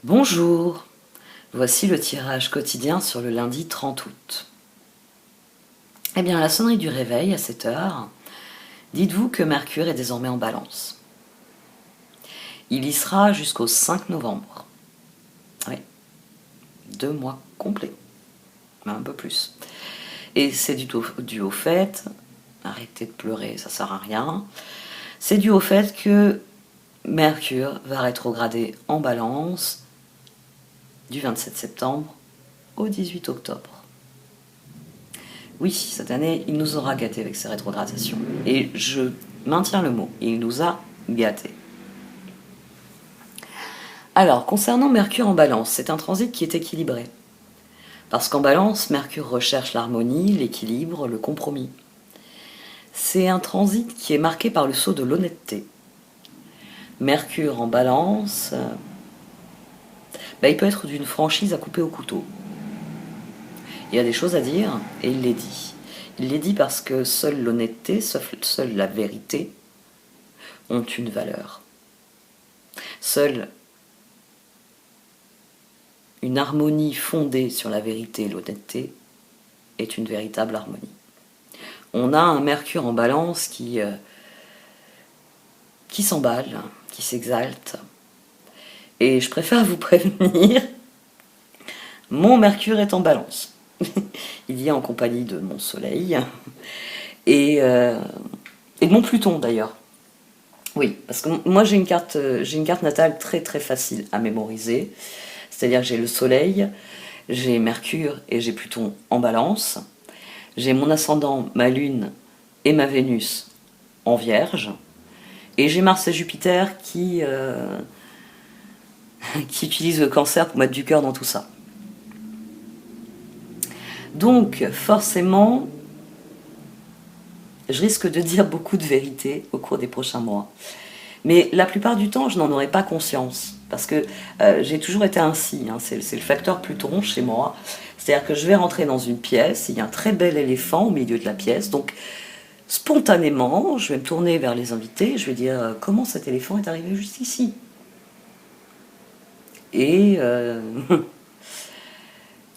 Bonjour, voici le tirage quotidien sur le lundi 30 août. Eh bien, à la sonnerie du réveil, à 7 heures, dites-vous que Mercure est désormais en Balance. Il y sera jusqu'au 5 novembre. Oui, 2 mois complets, un peu plus. Et c'est dû au fait, arrêtez de pleurer, ça sert à rien, c'est dû au fait que Mercure va rétrograder en Balance du 27 septembre au 18 octobre. Oui, cette année, il nous aura gâtés avec ses rétrogradations. Et je maintiens le mot, il nous a gâtés. Alors, concernant Mercure en Balance, c'est un transit qui est équilibré. Parce qu'en Balance, Mercure recherche l'harmonie, l'équilibre, le compromis. C'est un transit qui est marqué par le sceau de l'honnêteté. Mercure en Balance, il peut être d'une franchise à couper au couteau. Il y a des choses à dire, et il les dit. Il les dit parce que seule l'honnêteté, seule la vérité ont une valeur. Seule une harmonie fondée sur la vérité et l'honnêteté est une véritable harmonie. On a un Mercure en Balance qui s'emballe, qui s'exalte. Et je préfère vous prévenir, mon Mercure est en Balance. Il y est en compagnie de mon Soleil et de mon Pluton d'ailleurs. Oui, parce que moi j'ai une carte natale très très facile à mémoriser. C'est-à-dire que j'ai le Soleil, j'ai Mercure et j'ai Pluton en Balance. J'ai mon ascendant, ma Lune et ma Vénus en Vierge. Et j'ai Mars et Jupiter qui utilisent le Cancer pour mettre du cœur dans tout ça. Donc, forcément, je risque de dire beaucoup de vérités au cours des prochains mois. Mais la plupart du temps, je n'en aurai pas conscience. Parce que j'ai toujours été ainsi. Hein, c'est le facteur Pluton chez moi. C'est-à-dire que je vais rentrer dans une pièce, il y a un très bel éléphant au milieu de la pièce. Donc, spontanément, je vais me tourner vers les invités. Je vais dire comment cet éléphant est arrivé jusqu'ici. Et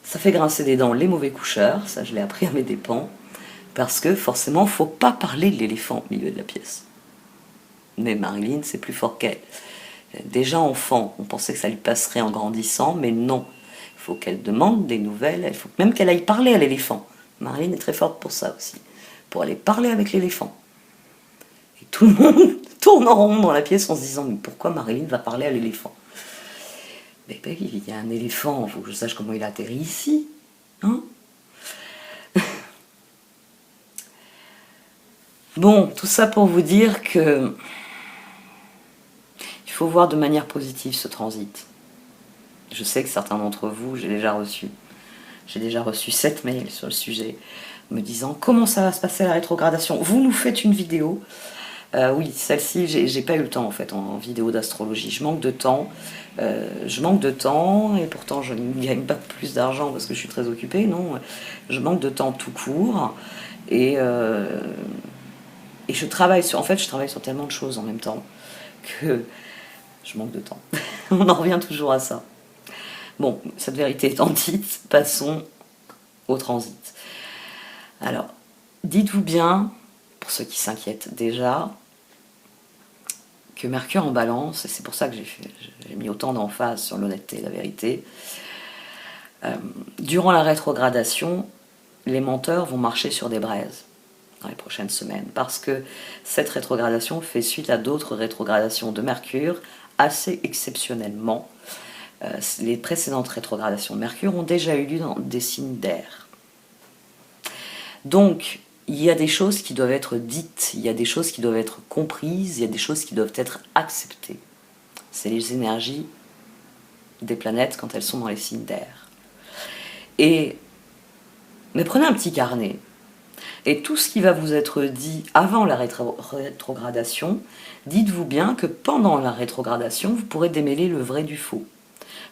ça fait grincer des dents les mauvais coucheurs. Ça, je l'ai appris à mes dépens. Parce que forcément, il ne faut pas parler de l'éléphant au milieu de la pièce. Mais Marilyn, c'est plus fort qu'elle. Déjà enfant, on pensait que ça lui passerait en grandissant, mais non. Il faut qu'elle demande des nouvelles, il faut même qu'elle aille parler à l'éléphant. Marilyn est très forte pour ça aussi, pour aller parler avec l'éléphant. Et tout le monde tourne en rond dans la pièce en se disant, mais pourquoi Marilyn va parler à l'éléphant? Mais ben, il y a un éléphant, il faut que je sache comment il a atterri ici. Hein? Bon, tout ça pour vous dire que il faut voir de manière positive ce transit. Je sais que certains d'entre vous, j'ai déjà reçu 7 mails sur le sujet, me disant comment ça va se passer la rétrogradation. Vous nous faites une vidéo. Oui, celle-ci, j'ai pas eu le temps en fait en vidéo d'astrologie. Je manque de temps. Et pourtant je ne gagne pas plus d'argent parce que je suis très occupée. Non, je manque de temps tout court. Et je travaille sur tellement de choses en même temps que je manque de temps. On en revient toujours à ça. Bon, cette vérité étant dite, passons au transit. Alors, dites-vous bien, pour ceux qui s'inquiètent déjà, que Mercure en Balance, et c'est pour ça que j'ai mis autant d'emphase sur l'honnêteté et la vérité, durant la rétrogradation, les menteurs vont marcher sur des braises dans les prochaines semaines, parce que cette rétrogradation fait suite à d'autres rétrogradations de Mercure, assez exceptionnellement. Les précédentes rétrogradations de Mercure ont déjà eu lieu dans des signes d'air. Donc, il y a des choses qui doivent être dites, il y a des choses qui doivent être comprises, il y a des choses qui doivent être acceptées. C'est les énergies des planètes quand elles sont dans les signes d'air. Mais prenez un petit carnet, et tout ce qui va vous être dit avant la rétrogradation, dites-vous bien que pendant la rétrogradation, vous pourrez démêler le vrai du faux.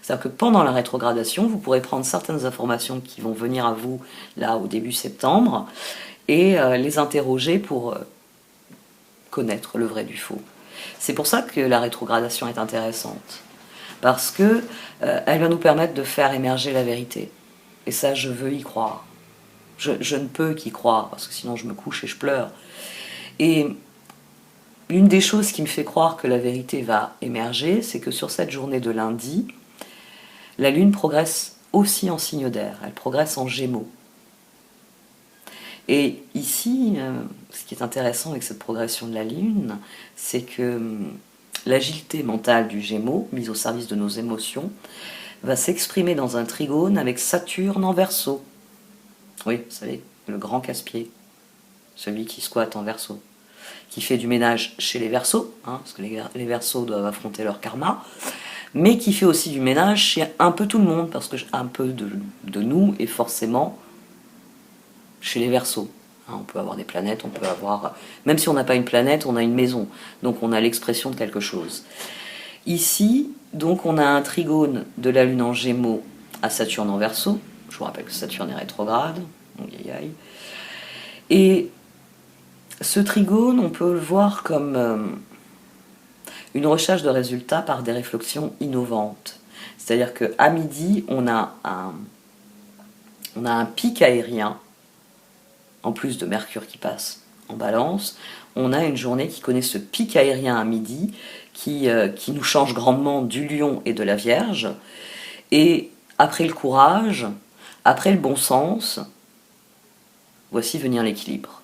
C'est-à-dire que pendant la rétrogradation, vous pourrez prendre certaines informations qui vont venir à vous là au début septembre et les interroger pour connaître le vrai du faux. C'est pour ça que la rétrogradation est intéressante. parce que elle va nous permettre de faire émerger la vérité. Et ça, je veux y croire. Je ne peux qu'y croire, parce que sinon je me couche et je pleure. Et l'une des choses qui me fait croire que la vérité va émerger, c'est que sur cette journée de lundi, la Lune progresse aussi en signe d'air, elle progresse en Gémeaux. Et ici, ce qui est intéressant avec cette progression de la Lune, c'est que l'agilité mentale du Gémeaux, mise au service de nos émotions, va s'exprimer dans un trigone avec Saturne en Verseau. Oui, vous savez, le grand casse-pied, celui qui squatte en Verseau, qui fait du ménage chez les Verseaux, parce que les Verseaux doivent affronter leur karma, mais qui fait aussi du ménage chez un peu tout le monde, parce que un peu de nous est forcément chez les Verseaux. On peut avoir des planètes, on peut avoir... Même si on n'a pas une planète, on a une maison. Donc on a l'expression de quelque chose. Ici, donc on a un trigone de la Lune en Gémeaux à Saturne en Verseau. Je vous rappelle que Saturne est rétrograde. Et ce trigone, on peut le voir comme une recherche de résultats par des réflexions innovantes. C'est-à-dire qu'à midi, on a un pic aérien, en plus de Mercure qui passe en Balance. On a une journée qui connaît ce pic aérien à midi, qui nous change grandement du Lion et de la Vierge. Et après le courage, après le bon sens, voici venir l'équilibre.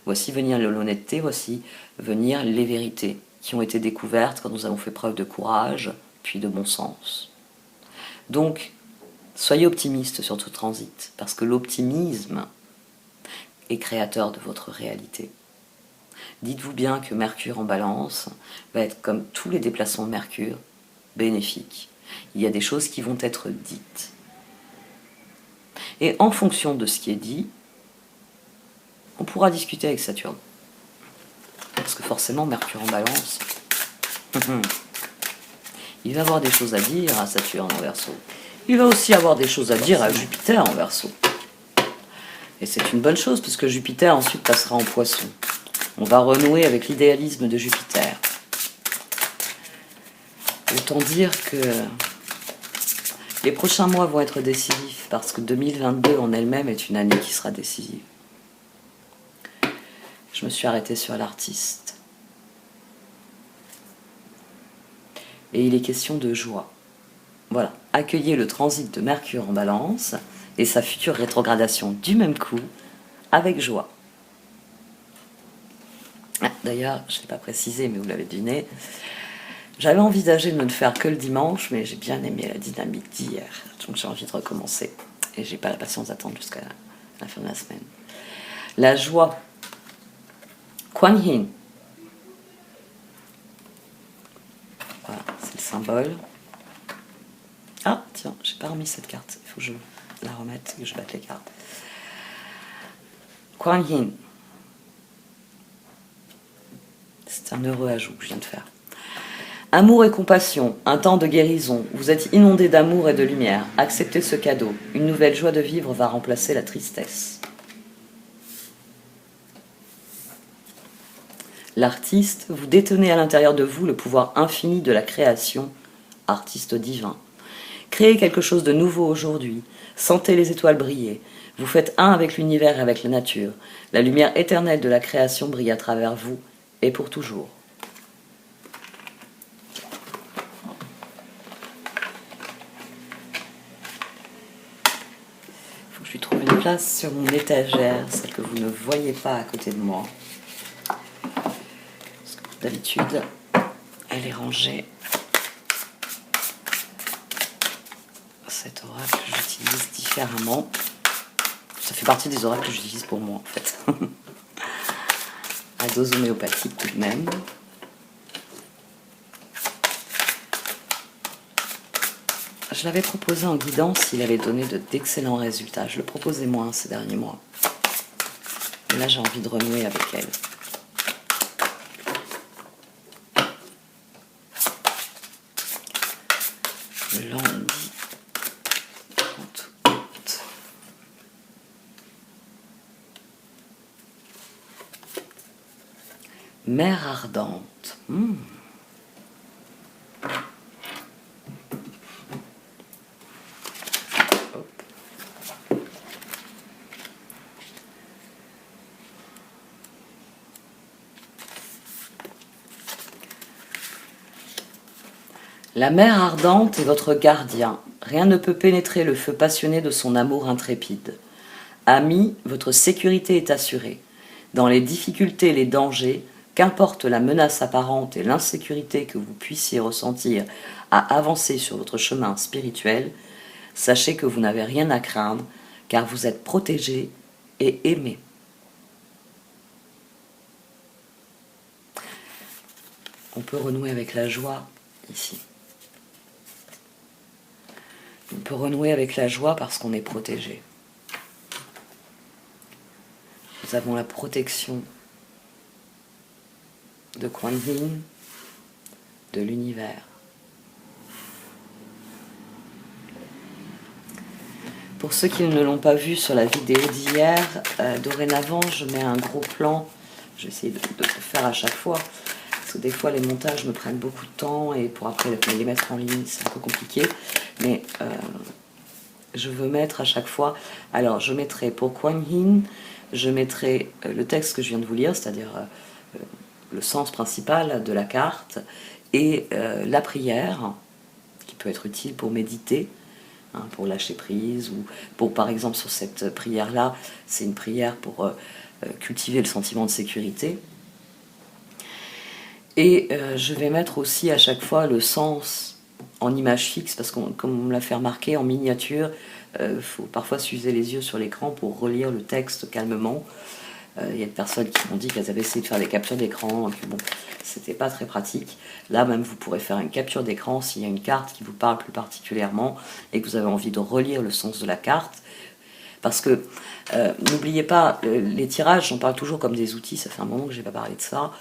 Voici venir l'honnêteté, voici venir les vérités qui ont été découvertes quand nous avons fait preuve de courage, puis de bon sens. Donc, soyez optimistes sur tout transit, parce que l'optimisme est créateur de votre réalité. Dites-vous bien que Mercure en Balance va être, comme tous les déplacements de Mercure, bénéfique. Il y a des choses qui vont être dites. Et en fonction de ce qui est dit, on pourra discuter avec Saturne. Parce que forcément, Mercure en Balance, il va avoir des choses à dire à Saturne en Verseau. Il va aussi avoir des choses à dire à Jupiter en Verseau. Et c'est une bonne chose, puisque Jupiter ensuite passera en Poisson. On va renouer avec l'idéalisme de Jupiter. Autant dire que les prochains mois vont être décisifs, parce que 2022 en elle-même est une année qui sera décisive. Je me suis arrêtée sur l'artiste. Et il est question de joie. Voilà, accueillez le transit de Mercure en Balance et sa future rétrogradation du même coup, avec joie. Ah, d'ailleurs, je ne l'ai pas précisé, mais vous l'avez deviné, j'avais envisagé de ne le faire que le dimanche, mais j'ai bien aimé la dynamique d'hier, donc j'ai envie de recommencer. Et j'ai pas la patience d'attendre jusqu'à la fin de la semaine. La joie. Kuan Yin. Voilà, c'est le symbole. Ah, tiens, j'ai pas remis cette carte. Il faut que je la remette et que je batte les cartes. Kuan Yin. C'est un heureux ajout que je viens de faire. Amour et compassion, un temps de guérison. Vous êtes inondé d'amour et de lumière. Acceptez ce cadeau. Une nouvelle joie de vivre va remplacer la tristesse. L'artiste, vous détenez à l'intérieur de vous le pouvoir infini de la création, artiste divin. Créez quelque chose de nouveau aujourd'hui. Sentez les étoiles briller. Vous faites un avec l'univers et avec la nature. La lumière éternelle de la création brille à travers vous et pour toujours. Il faut que je lui trouve une place sur mon étagère, celle que vous ne voyez pas à côté de moi. D'habitude, elle est rangée. Cet oracle, j'utilise différemment. Ça fait partie des oracles que j'utilise pour moi, en fait. À dose homéopathique tout de même. Je l'avais proposé en guidance, il avait donné d'excellents résultats. Je le proposais moins ces derniers mois. Et là, j'ai envie de renouer avec elle. Le lundi 30 août. Mer ardente. La mer ardente est votre gardien. Rien ne peut pénétrer le feu passionné de son amour intrépide. Ami, votre sécurité est assurée. Dans les difficultés et les dangers, qu'importe la menace apparente et l'insécurité que vous puissiez ressentir à avancer sur votre chemin spirituel, sachez que vous n'avez rien à craindre, car vous êtes protégé et aimé. On peut renouer avec la joie ici. On peut renouer avec la joie parce qu'on est protégé. Nous avons la protection de Kuan Yin, de l'univers. Pour ceux qui ne l'ont pas vu sur la vidéo d'hier, dorénavant je mets un gros plan. Je vais essayer de le faire à chaque fois. Parce que des fois les montages me prennent beaucoup de temps et pour après les mettre en ligne c'est un peu compliqué. Mais je veux mettre à chaque fois. Alors je mettrai pour Kuan Yin, je mettrai le texte que je viens de vous lire, c'est-à-dire le sens principal de la carte et la prière qui peut être utile pour méditer. Pour lâcher prise, ou pour, par exemple, sur cette prière-là, c'est une prière pour cultiver le sentiment de sécurité. Et je vais mettre aussi à chaque fois le sens en image fixe, parce que comme on me l'a fait remarquer, en miniature, il faut parfois s'user les yeux sur l'écran pour relire le texte calmement. Il y a des personnes qui m'ont dit qu'elles avaient essayé de faire des captures d'écran, que bon, c'était pas très pratique. Là même, vous pourrez faire une capture d'écran s'il y a une carte qui vous parle plus particulièrement et que vous avez envie de relire le sens de la carte. Parce que, n'oubliez pas, les tirages, j'en parle toujours comme des outils, ça fait un moment que je n'ai pas parlé de ça.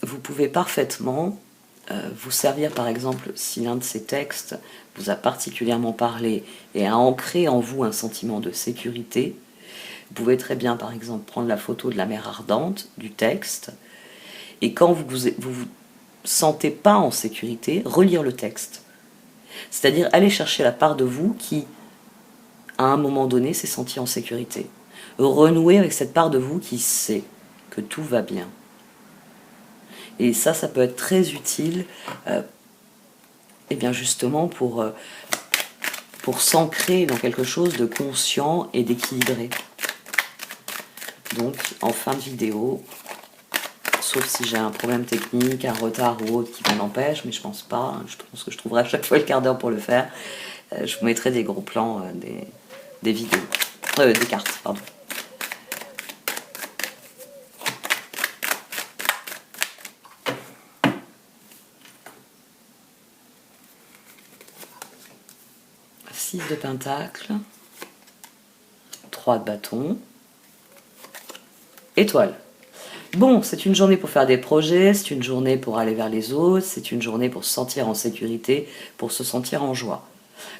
Vous pouvez parfaitement vous servir, par exemple, si l'un de ces textes vous a particulièrement parlé et a ancré en vous un sentiment de sécurité. Vous pouvez très bien, par exemple, prendre la photo de la mer ardente, du texte, et quand vous vous sentez pas en sécurité, relire le texte. C'est-à-dire aller chercher la part de vous qui, à un moment donné, s'est sentie en sécurité. Renouer avec cette part de vous qui sait que tout va bien. Et ça peut être très utile, et bien justement pour s'ancrer dans quelque chose de conscient et d'équilibré. Donc, en fin de vidéo, sauf si j'ai un problème technique, un retard ou autre qui m'en empêche, mais je pense pas, je pense que je trouverai à chaque fois le quart d'heure pour le faire, je vous mettrai des gros plans des vidéos, des cartes, pardon. Six de pentacle, 3 de bâton, étoile. Bon, c'est une journée pour faire des projets, c'est une journée pour aller vers les autres, c'est une journée pour se sentir en sécurité, pour se sentir en joie.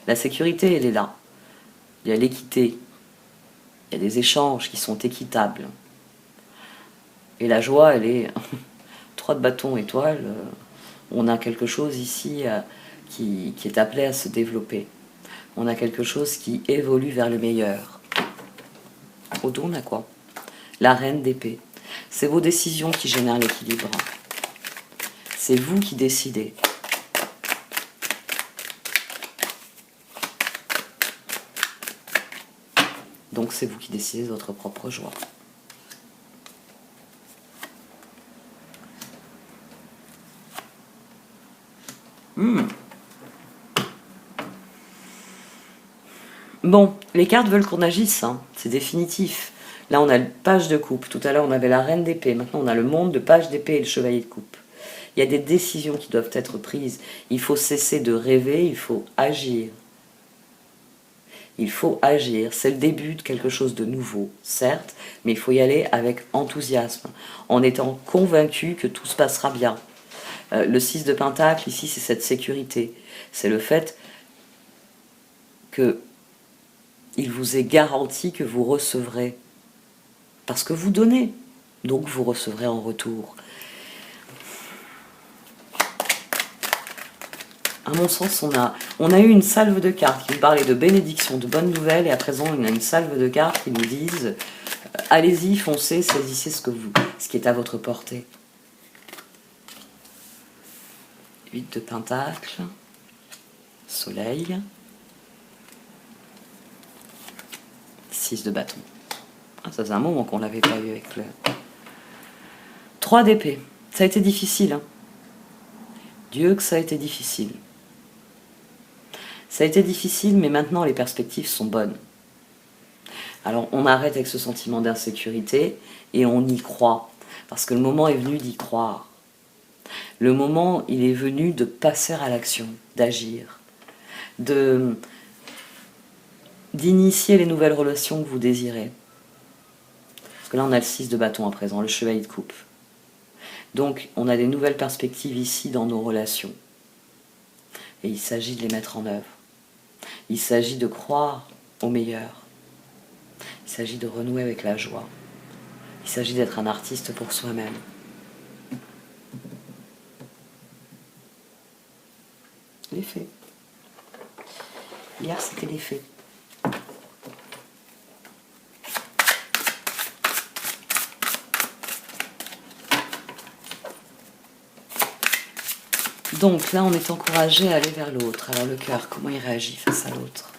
La sécurité, elle est là. Il y a l'équité, il y a des échanges qui sont équitables. Et la joie, elle est 3 de bâton, étoile. On a quelque chose ici qui est appelé à se développer. On a quelque chose qui évolue vers le meilleur. Au dos, on a quoi? La reine d'épée. C'est vos décisions qui génèrent l'équilibre. C'est vous qui décidez. Donc c'est vous qui décidez de votre propre joie. Bon, les cartes veulent qu'on agisse, hein. C'est définitif. Là, on a le page de coupe. Tout à l'heure, on avait la reine d'épée. Maintenant, on a le monde de page d'épée et le chevalier de coupe. Il y a des décisions qui doivent être prises. Il faut cesser de rêver, il faut agir. Il faut agir. C'est le début de quelque chose de nouveau, certes, mais il faut y aller avec enthousiasme, en étant convaincu que tout se passera bien. Le 6 de pentacle, ici, c'est cette sécurité. C'est le fait que il vous est garanti que vous recevrez. Parce que vous donnez, donc vous recevrez en retour. À mon sens, on a eu une salve de cartes qui nous parlait de bénédiction, de bonnes nouvelles, et à présent, on a une salve de cartes qui nous disent allez-y, foncez, saisissez ce qui est à votre portée. 8 de Pentacle, Soleil, 6 de bâton. Ah, ça faisait un moment qu'on ne l'avait pas eu avec le... 3 d'épée. Ça a été difficile. Hein. Dieu que ça a été difficile. Ça a été difficile, mais maintenant les perspectives sont bonnes. Alors on arrête avec ce sentiment d'insécurité et on y croit. Parce que le moment est venu d'y croire. Le moment, il est venu de passer à l'action, d'agir, d'initier les nouvelles relations que vous désirez. Parce que là, on a le 6 de bâton à présent, le chevalier de coupe. Donc, on a des nouvelles perspectives ici dans nos relations. Et il s'agit de les mettre en œuvre. Il s'agit de croire au meilleur. Il s'agit de renouer avec la joie. Il s'agit d'être un artiste pour soi-même. Les faits. Hier, c'était les faits. Donc là, on est encouragé à aller vers l'autre. Alors le cœur, comment il réagit face à l'autre?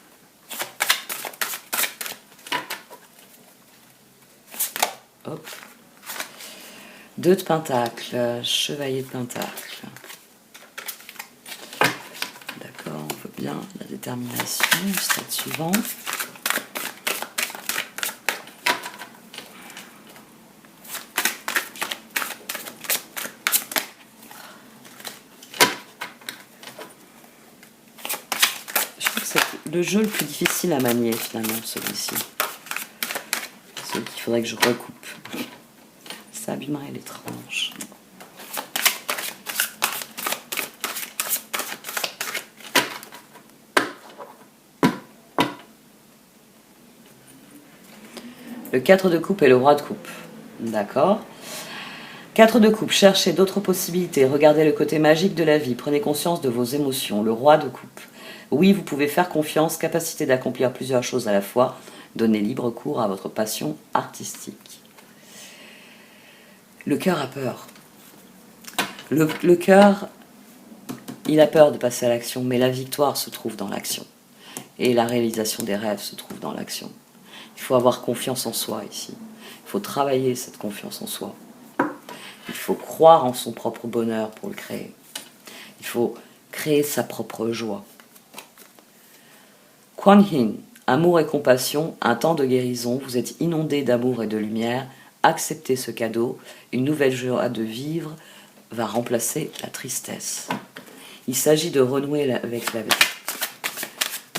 Hop. 2 de Pentacle, chevalier de Pentacle. D'accord, on veut bien la détermination, le stade suivant. Je crois que c'est le jeu le plus difficile à manier finalement, celui-ci. Celui qu'il faudrait que je recoupe. Ça abîmerait les tranches. Le 4 de coupe et le roi de coupe. D'accord. 4 de coupe, cherchez d'autres possibilités. Regardez le côté magique de la vie. Prenez conscience de vos émotions. Le roi de coupe. Oui, vous pouvez faire confiance, capacité d'accomplir plusieurs choses à la fois. Donnez libre cours à votre passion artistique. Le cœur a peur. Le cœur, il a peur de passer à l'action, mais la victoire se trouve dans l'action. Et la réalisation des rêves se trouve dans l'action. Il faut avoir confiance en soi ici. Il faut travailler cette confiance en soi. Il faut croire en son propre bonheur pour le créer. Il faut créer sa propre joie. Kuan Yin, amour et compassion, un temps de guérison. Vous êtes inondé d'amour et de lumière. Acceptez ce cadeau. Une nouvelle joie de vivre va remplacer la tristesse. Il s'agit de renouer avec la vie.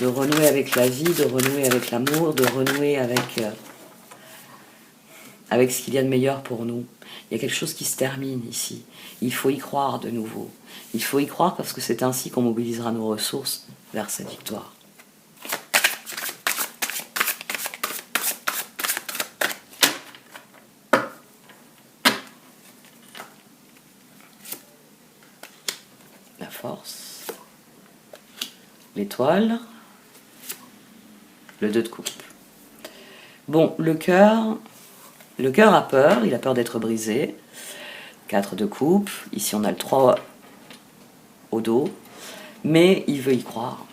De renouer avec la vie, de renouer avec l'amour, de renouer avec ce qu'il y a de meilleur pour nous. Il y a quelque chose qui se termine ici. Il faut y croire de nouveau. Il faut y croire parce que c'est ainsi qu'on mobilisera nos ressources vers cette victoire. La force. L'étoile. Le 2 de coupe. Bon, le cœur a peur, il a peur d'être brisé. 4 de coupe, ici on a le 3 au dos, mais il veut y croire.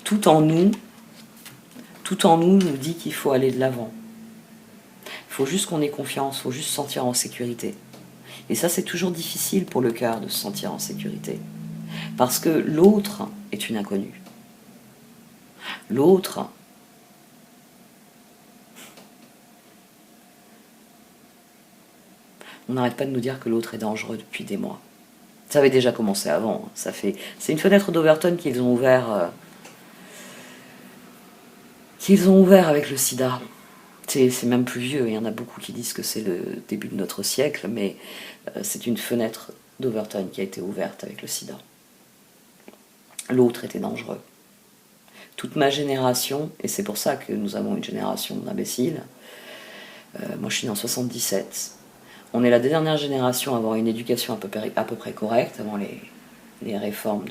Tout en nous nous dit qu'il faut aller de l'avant. Il faut juste qu'on ait confiance, il faut juste se sentir en sécurité. Et ça, c'est toujours difficile pour le cœur de se sentir en sécurité. Parce que l'autre est une inconnue. L'autre, on n'arrête pas de nous dire que l'autre est dangereux depuis des mois. Ça avait déjà commencé avant. C'est une fenêtre d'Overton qu'ils ont ouvert avec le sida. C'est même plus vieux. Il y en a beaucoup qui disent que c'est le début de notre siècle, mais c'est une fenêtre d'Overton qui a été ouverte avec le sida. L'autre était dangereux. Toute ma génération, et c'est pour ça que nous avons une génération d'imbéciles, moi je suis née en 77, on est la dernière génération à avoir une éducation à peu près correcte, avant les réformes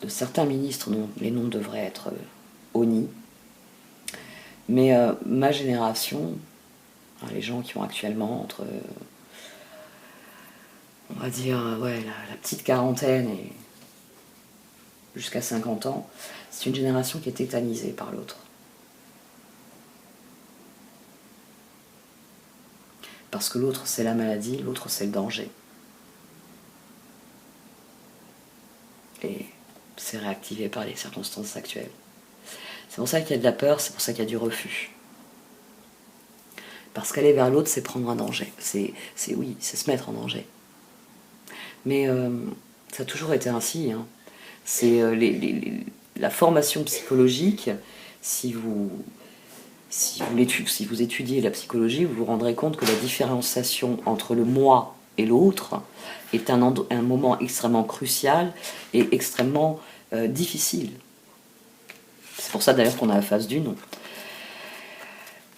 de certains ministres dont les noms devraient être honnis. Mais ma génération, les gens qui ont actuellement entre, on va dire, ouais, la petite quarantaine et jusqu'à 50 ans, c'est une génération qui est tétanisée par l'autre. Parce que l'autre, c'est la maladie, l'autre, c'est le danger. Et c'est réactivé par les circonstances actuelles. C'est pour ça qu'il y a de la peur, c'est pour ça qu'il y a du refus. Parce qu'aller vers l'autre, c'est prendre un danger. C'est se mettre en danger. Mais ça a toujours été ainsi. Hein. C'est la formation psychologique, si vous étudiez la psychologie, vous vous rendrez compte que la différenciation entre le moi et l'autre est un moment extrêmement crucial et extrêmement difficile. C'est pour ça d'ailleurs qu'on a la phase du non.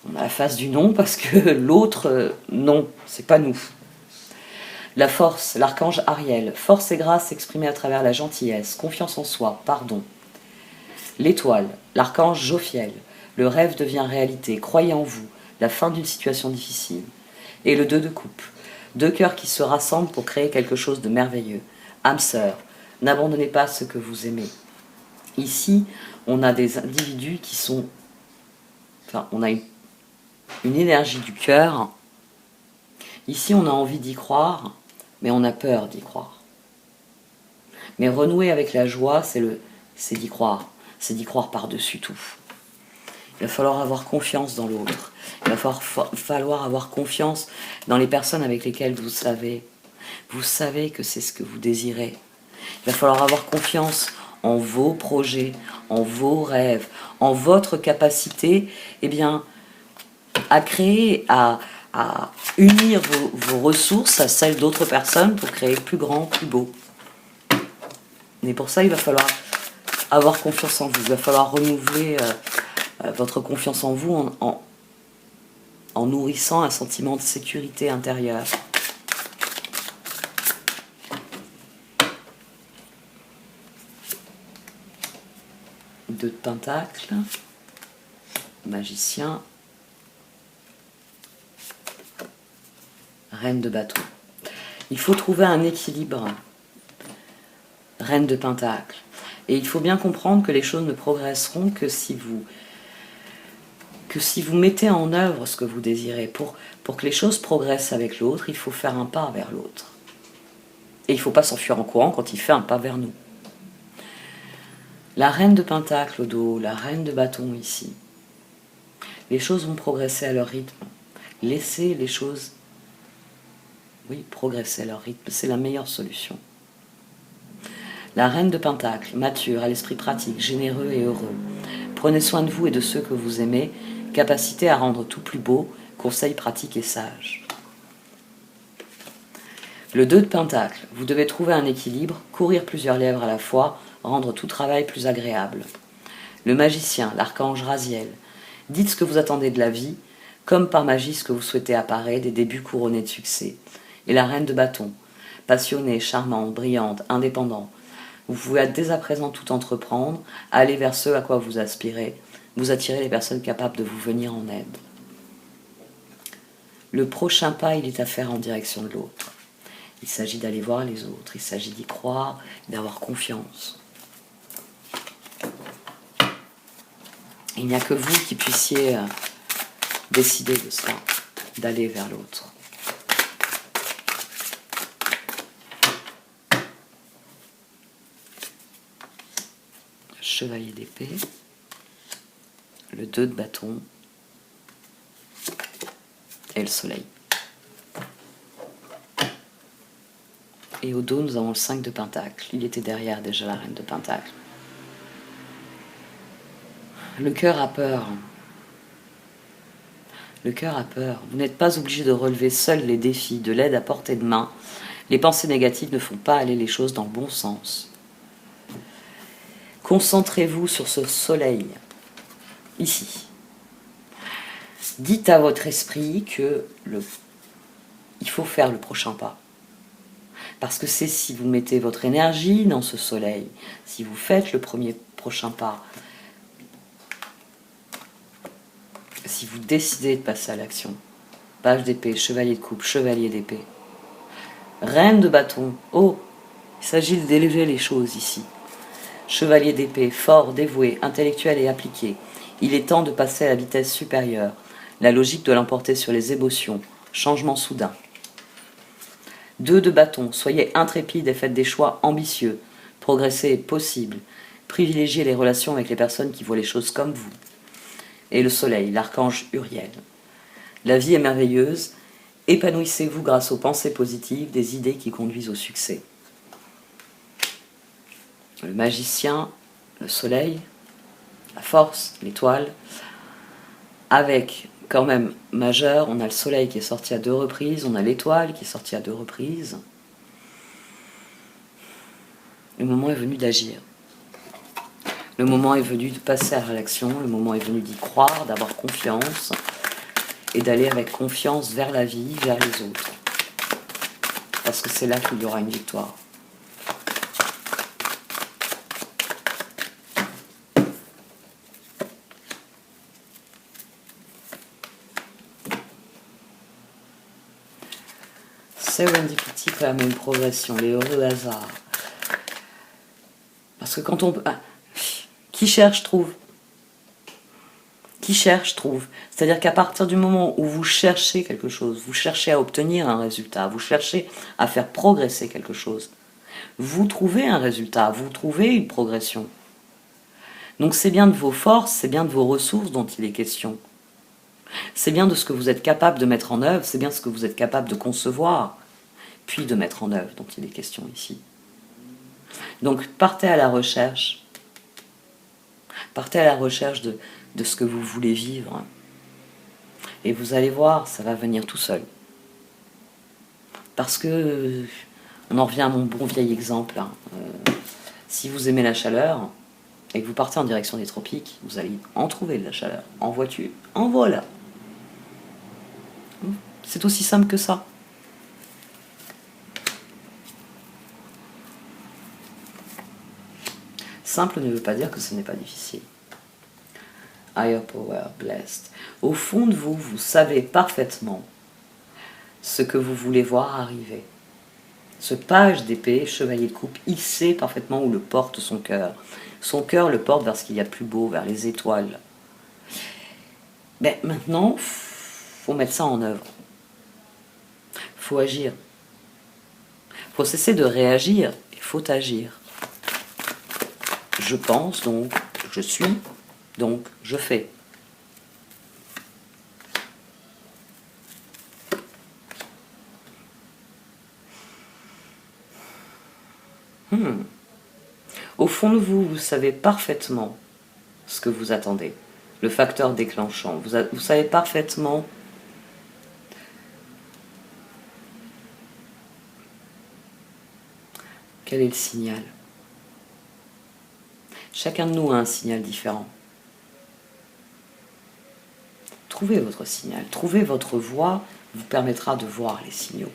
On a la phase du non parce que l'autre, non, c'est pas nous. La force, l'archange Ariel, force et grâce exprimée à travers la gentillesse, confiance en soi, pardon. L'étoile, l'archange Jophiel, le rêve devient réalité, croyez en vous, la fin d'une situation difficile. Et le 2 de coupe, deux cœurs qui se rassemblent pour créer quelque chose de merveilleux. Âme sœur, n'abandonnez pas ce que vous aimez. Ici, on a des individus qui sont... Enfin, on a une énergie du cœur. Ici, on a envie d'y croire, mais on a peur d'y croire. Mais renouer avec la joie, c'est d'y croire. C'est d'y croire par-dessus tout. Il va falloir avoir confiance dans l'autre. Il va falloir avoir confiance dans les personnes avec lesquelles vous savez que c'est ce que vous désirez. Il va falloir avoir confiance en vos projets, en vos rêves, en votre capacité à créer, à unir vos ressources à celles d'autres personnes pour créer plus grand, plus beau. Mais pour ça, il va falloir avoir confiance en vous. Il va falloir renouveler votre confiance en vous en nourrissant un sentiment de sécurité intérieure. Deux de pentacles, magicien, reine de bâton. Il faut trouver un équilibre, reine de pentacle. Et il faut bien comprendre que les choses ne progresseront que si vous mettez en œuvre ce que vous désirez. Pour que les choses progressent avec l'autre, il faut faire un pas vers l'autre. Et il ne faut pas s'enfuir en courant quand il fait un pas vers nous. La reine de pentacle au dos, la reine de bâton ici. Les choses vont progresser à leur rythme. Laissez les choses, progresser à leur rythme. C'est la meilleure solution. La reine de pentacle, mature, à l'esprit pratique, généreux et heureux. Prenez soin de vous et de ceux que vous aimez. Capacité à rendre tout plus beau. Conseils pratiques et sages. Le 2 de pentacle, vous devez trouver un équilibre, courir plusieurs lèvres à la fois, rendre tout travail plus agréable. Le magicien, l'archange Raziel, dites ce que vous attendez de la vie, comme par magie ce que vous souhaitez apparaître, des débuts couronnés de succès. Et la reine de bâton, passionnée, charmante, brillante, indépendante. Vous pouvez dès à présent tout entreprendre, aller vers ce à quoi vous aspirez, vous attirez les personnes capables de vous venir en aide. Le prochain pas, il est à faire en direction de l'autre. Il s'agit d'aller voir les autres, il s'agit d'y croire, d'avoir confiance. Il n'y a que vous qui puissiez décider de cela, d'aller vers l'autre. Chevalier d'épée, le 2 de bâton et le soleil. Et au dos, nous avons le 5 de pentacle. Il était derrière déjà la reine de pentacle. Le cœur a peur. Le cœur a peur. Vous n'êtes pas obligé de relever seul les défis, de l'aide à portée de main. Les pensées négatives ne font pas aller les choses dans le bon sens. Concentrez-vous sur ce soleil, ici. Dites à votre esprit que il faut faire le prochain pas. Parce que c'est si vous mettez votre énergie dans ce soleil, si vous faites le prochain pas, si vous décidez de passer à l'action. Page d'épée, chevalier de coupe, chevalier d'épée. Reine de bâton. Oh, il s'agit d'élever les choses ici. Chevalier d'épée, fort, dévoué, intellectuel et appliqué. Il est temps de passer à la vitesse supérieure. La logique doit l'emporter sur les émotions. Changement soudain. 2 de bâton. Soyez intrépide et faites des choix ambitieux. Progresser est possible. Privilégiez les relations avec les personnes qui voient les choses comme vous. Et le soleil, l'archange Uriel. La vie est merveilleuse. Épanouissez-vous grâce aux pensées positives, des idées qui conduisent au succès. Le magicien, le soleil, la force, l'étoile. Avec, quand même, majeur, on a le soleil qui est sorti à 2 reprises, on a l'étoile qui est sortie à 2 reprises. Le moment est venu d'agir. Le moment est venu de passer à l'action, le moment est venu d'y croire, d'avoir confiance et d'aller avec confiance vers la vie, vers les autres. Parce que c'est là qu'il y aura une victoire. Serendipity pour la même progression, les heureux hasards. Parce que quand on... qui cherche, trouve. Qui cherche, trouve. C'est-à-dire qu'à partir du moment où vous cherchez quelque chose, vous cherchez à obtenir un résultat, vous cherchez à faire progresser quelque chose, vous trouvez un résultat, vous trouvez une progression. Donc c'est bien de vos forces, c'est bien de vos ressources dont il est question. C'est bien de ce que vous êtes capable de mettre en œuvre, c'est bien ce que vous êtes capable de concevoir, puis de mettre en œuvre dont il est question ici. Donc partez à la recherche. Partez à la recherche de ce que vous voulez vivre. Et vous allez voir, ça va venir tout seul. Parce que, on en revient à mon bon vieil exemple, hein. Si vous aimez la chaleur, et que vous partez en direction des tropiques, vous allez en trouver de la chaleur. En voiture, en voilà. C'est aussi simple que ça. Simple ne veut pas dire que ce n'est pas difficile. Higher power, blessed. Au fond de vous, vous savez parfaitement ce que vous voulez voir arriver. Ce page d'épée, chevalier de coupe, il sait parfaitement où le porte son cœur. Son cœur le porte vers ce qu'il y a de plus beau, vers les étoiles. Mais maintenant, faut mettre ça en œuvre. Faut agir. Faut cesser de réagir, il faut agir. Je pense, donc je suis, donc je fais. Au fond de vous, vous savez parfaitement ce que vous attendez. Le facteur déclenchant. Vous savez parfaitement quel est le signal. Chacun de nous a un signal différent. Trouvez votre signal, trouvez votre voie, vous permettra de voir les signaux.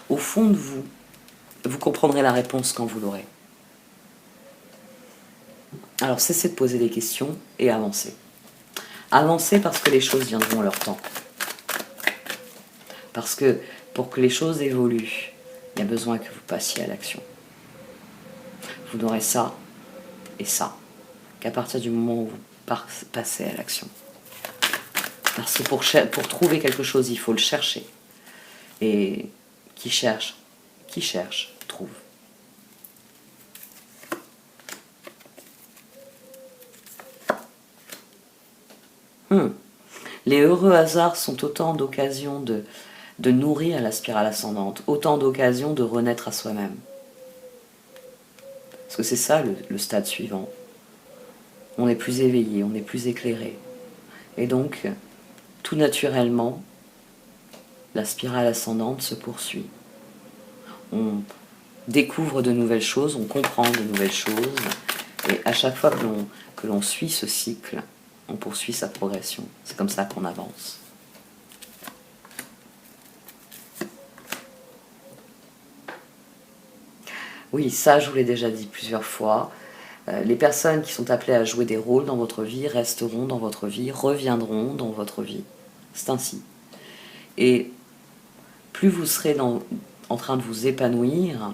Au fond de vous, vous comprendrez la réponse quand vous l'aurez. Alors cessez de poser des questions et avancez. Avancez parce que les choses viendront à leur temps. Parce que pour que les choses évoluent, il y a besoin que vous passiez à l'action. Vous n'aurez ça et ça qu'à partir du moment où vous passez à l'action. Parce que pour trouver quelque chose, il faut le chercher. Et qui cherche, trouve. Les heureux hasards sont autant d'occasions de nourrir la spirale ascendante, autant d'occasions de renaître à soi-même. Parce que c'est ça le stade suivant. On est plus éveillé, on est plus éclairé. Et donc, tout naturellement, la spirale ascendante se poursuit. On découvre de nouvelles choses, on comprend de nouvelles choses, et à chaque fois que l'on suit ce cycle, on poursuit sa progression. C'est comme ça qu'on avance. Oui, ça je vous l'ai déjà dit plusieurs fois. Les personnes qui sont appelées à jouer des rôles dans votre vie resteront dans votre vie, reviendront dans votre vie. C'est ainsi. Et plus vous serez en train de vous épanouir,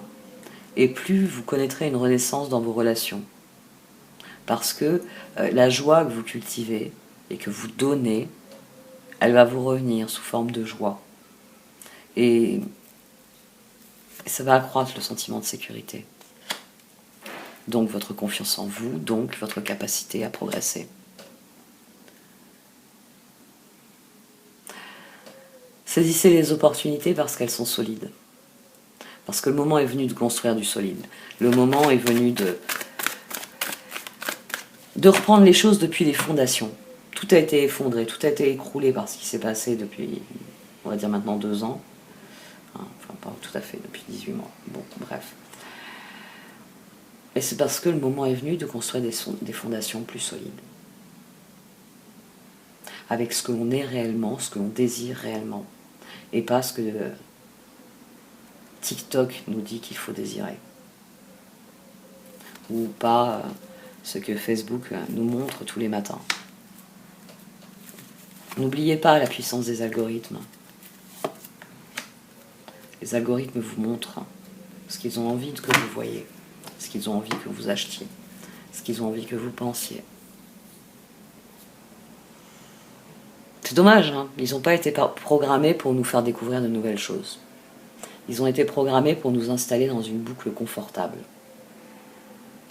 et plus vous connaîtrez une renaissance dans vos relations. Parce que la joie que vous cultivez et que vous donnez, elle va vous revenir sous forme de joie. Et ça va accroître le sentiment de sécurité. Donc votre confiance en vous, donc votre capacité à progresser. Saisissez les opportunités parce qu'elles sont solides. Parce que le moment est venu de construire du solide. Le moment est venu de reprendre les choses depuis les fondations. Tout a été effondré, tout a été écroulé par ce qui s'est passé depuis, on va dire maintenant 2 ans. Enfin, pas tout à fait, depuis 18 mois. Bon, bref. Et c'est parce que le moment est venu de construire des fondations plus solides. Avec ce que l'on est réellement, ce que l'on désire réellement. Et pas ce que TikTok nous dit qu'il faut désirer. Ou pas ce que Facebook nous montre tous les matins. N'oubliez pas la puissance des algorithmes. Les algorithmes vous montrent ce qu'ils ont envie que vous voyez, ce qu'ils ont envie que vous achetiez, ce qu'ils ont envie que vous pensiez. C'est dommage, hein, ils n'ont pas été programmés pour nous faire découvrir de nouvelles choses. Ils ont été programmés pour nous installer dans une boucle confortable.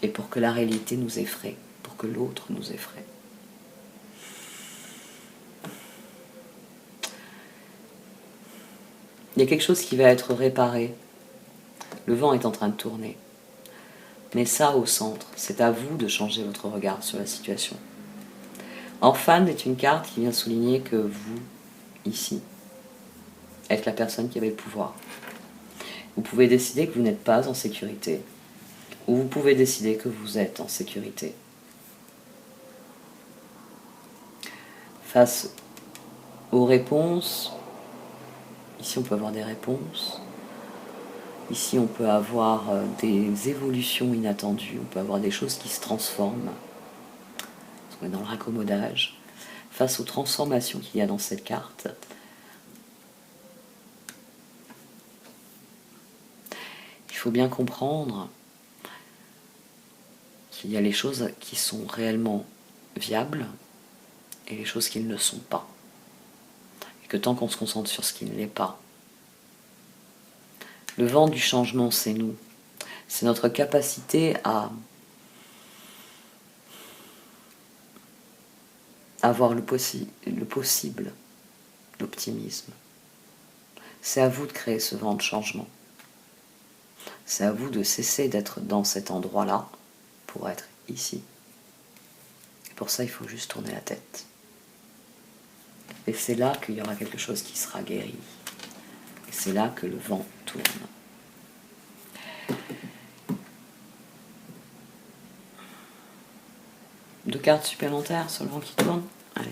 Et pour que la réalité nous effraie, pour que l'autre nous effraie. Il y a quelque chose qui va être réparé. Le vent est en train de tourner. Mais ça, au centre, c'est à vous de changer votre regard sur la situation. Orphane est une carte qui vient souligner que vous, ici, êtes la personne qui avait le pouvoir. Vous pouvez décider que vous n'êtes pas en sécurité, ou vous pouvez décider que vous êtes en sécurité. Face aux réponses, ici on peut avoir des réponses, ici on peut avoir des évolutions inattendues, on peut avoir des choses qui se transforment. On est dans le raccommodage. Face aux transformations qu'il y a dans cette carte, il faut bien comprendre qu'il y a les choses qui sont réellement viables et les choses qui ne le sont pas. Et que tant qu'on se concentre sur ce qui ne l'est pas, le vent du changement, c'est nous. C'est notre capacité à avoir le possible, l'optimisme. C'est à vous de créer ce vent de changement. C'est à vous de cesser d'être dans cet endroit-là pour être ici. Et pour ça, il faut juste tourner la tête. Et c'est là qu'il y aura quelque chose qui sera guéri. Et c'est là que le vent tourne. Deux cartes supplémentaires sur le vent qui tourne. Allez.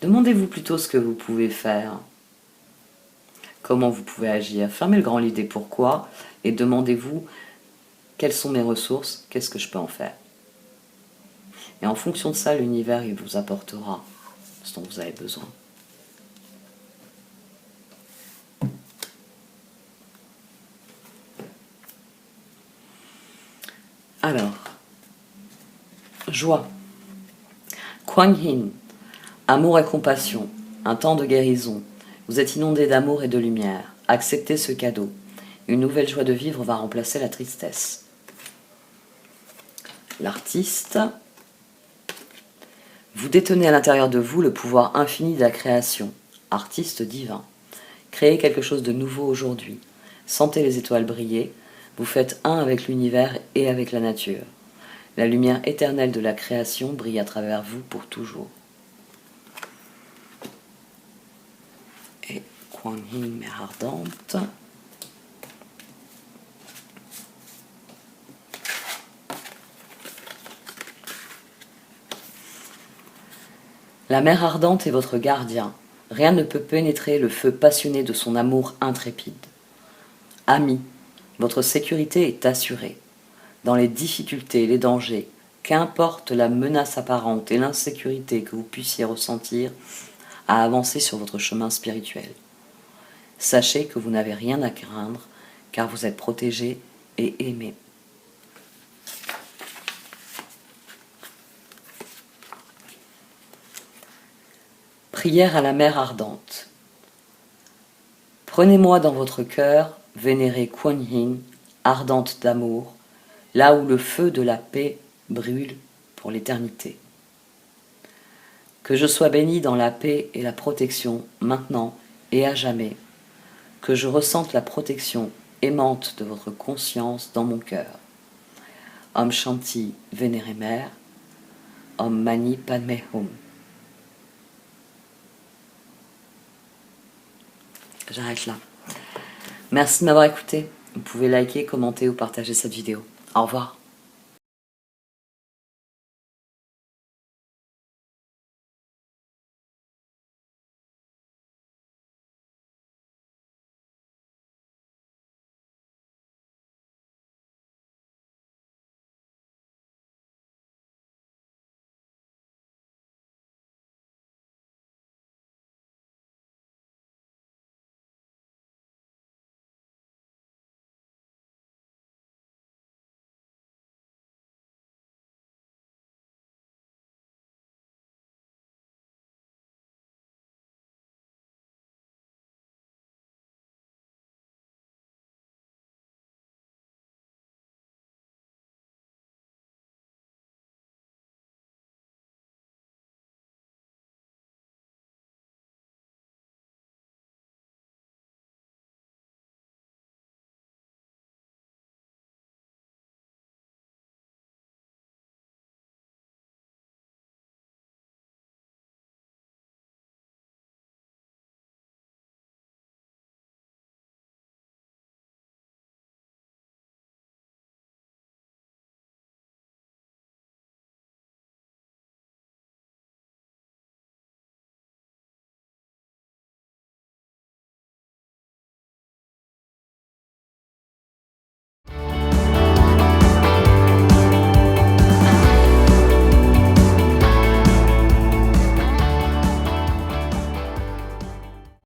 Demandez-vous plutôt ce que vous pouvez faire. Comment vous pouvez agir. Fermez le grand livre des pourquoi et demandez-vous quelles sont mes ressources, qu'est-ce que je peux en faire. Et en fonction de ça, l'univers il vous apportera ce dont vous avez besoin. Alors, joie. Kuan Yin, amour et compassion, un temps de guérison. Vous êtes inondé d'amour et de lumière. Acceptez ce cadeau. Une nouvelle joie de vivre va remplacer la tristesse. L'artiste. Vous détenez à l'intérieur de vous le pouvoir infini de la création. Artiste divin. Créez quelque chose de nouveau aujourd'hui. Sentez les étoiles briller. Vous faites un avec l'univers et avec la nature. La lumière éternelle de la création brille à travers vous pour toujours. Et Kuan Yin, mère ardente. La mer ardente est votre gardien. Rien ne peut pénétrer le feu passionné de son amour intrépide. Ami, votre sécurité est assurée. Dans les difficultés et les dangers, qu'importe la menace apparente et l'insécurité que vous puissiez ressentir, à avancer sur votre chemin spirituel. Sachez que vous n'avez rien à craindre, car vous êtes protégé et aimé. Prière à la mer ardente. Prenez-moi dans votre cœur, vénérée Kuan Yin, ardente d'amour, là où le feu de la paix brûle pour l'éternité. Que je sois béni dans la paix et la protection, maintenant et à jamais. Que je ressente la protection aimante de votre conscience dans mon cœur. Om Shanti, vénérée mère. Om Mani Padme Hum. J'arrête là. Merci de m'avoir écouté. Vous pouvez liker, commenter ou partager cette vidéo. Au revoir.